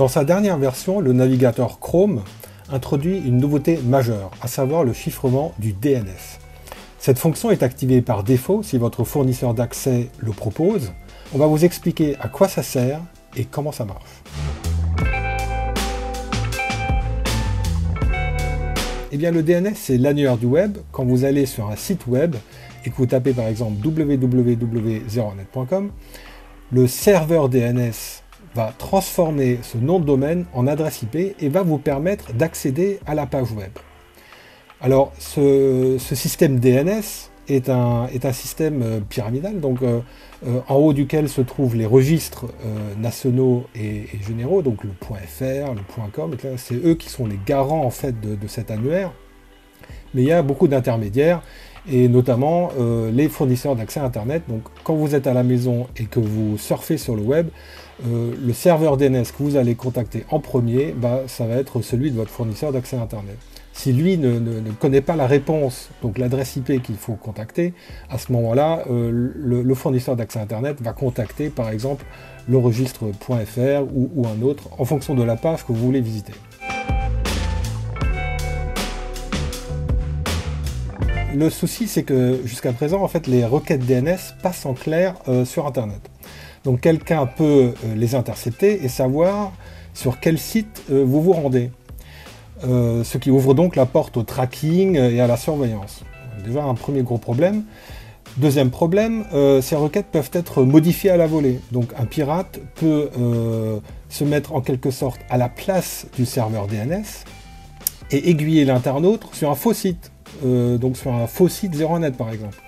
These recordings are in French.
Dans sa dernière version, le navigateur Chrome introduit une nouveauté majeure, à savoir le chiffrement du DNS. Cette fonction est activée par défaut si votre fournisseur d'accès le propose. On va vous expliquer à quoi ça sert et comment ça marche. Eh bien, le DNS, c'est l'annuaire du web. Quand vous allez sur un site web et que vous tapez par exemple www.zeronet.com, le serveur DNS va transformer ce nom de domaine en adresse IP et va vous permettre d'accéder à la page web. Alors, ce système DNS est un système pyramidal, donc en haut duquel se trouvent les registres nationaux et généraux, donc le .fr, le .com, c'est eux qui sont les garants en fait de cet annuaire. Mais il y a beaucoup d'intermédiaires, et notamment les fournisseurs d'accès Internet. Donc quand vous êtes à la maison et que vous surfez sur le web, le serveur DNS que vous allez contacter en premier, ça va être celui de votre fournisseur d'accès Internet. Si lui ne connaît pas la réponse, donc l'adresse IP qu'il faut contacter, à ce moment-là, le fournisseur d'accès Internet va contacter par exemple le registre .fr ou un autre, en fonction de la page que vous voulez visiter. Le souci, c'est que jusqu'à présent, en fait, les requêtes DNS passent en clair sur Internet. Donc quelqu'un peut les intercepter et savoir sur quel site vous vous rendez. Ce qui ouvre donc la porte au tracking et à la surveillance. Déjà un premier gros problème. Deuxième problème, ces requêtes peuvent être modifiées à la volée. Donc un pirate peut se mettre en quelque sorte à la place du serveur DNS et aiguiller l'internaute sur un faux site. Donc sur un faux site Zeronet par exemple.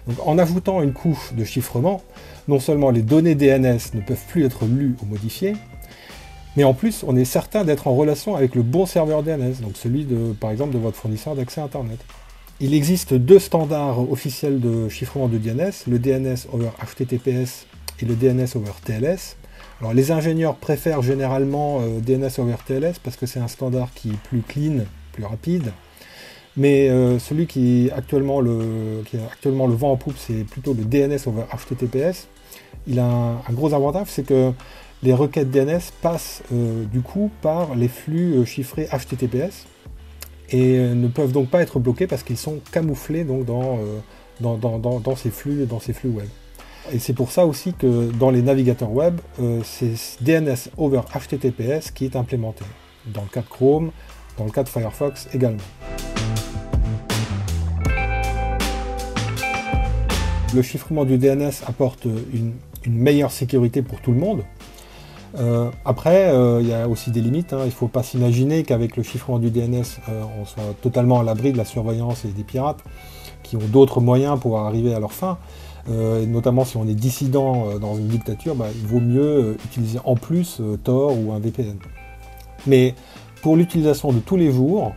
Donc, en ajoutant une couche de chiffrement, non seulement les données DNS ne peuvent plus être lues ou modifiées, mais en plus on est certain d'être en relation avec le bon serveur DNS, donc celui par exemple de votre fournisseur d'accès Internet. Il existe deux standards officiels de chiffrement de DNS, le DNS over HTTPS et le DNS over TLS. Alors les ingénieurs préfèrent généralement DNS over TLS parce que c'est un standard qui est plus clean, plus rapide. Mais celui qui a actuellement le vent en poupe, c'est plutôt le DNS over HTTPS. Il a un gros avantage, c'est que les requêtes DNS passent du coup par les flux chiffrés HTTPS et ne peuvent donc pas être bloqués parce qu'ils sont camouflés donc, dans ces flux web. Et c'est pour ça aussi que dans les navigateurs web, c'est DNS over HTTPS qui est implémenté. Dans le cas de Chrome, dans le cas de Firefox également. Le chiffrement du DNS apporte une meilleure sécurité pour tout le monde. Après, il y a aussi des limites. Il ne faut pas s'imaginer qu'avec le chiffrement du DNS, on soit totalement à l'abri de la surveillance et des pirates qui ont d'autres moyens pour arriver à leur fin. Notamment si on est dissident dans une dictature, il vaut mieux utiliser en plus Tor ou un VPN. Mais pour l'utilisation de tous les jours,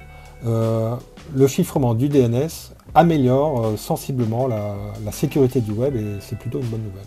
le chiffrement du DNS améliore sensiblement la sécurité du web et c'est plutôt une bonne nouvelle.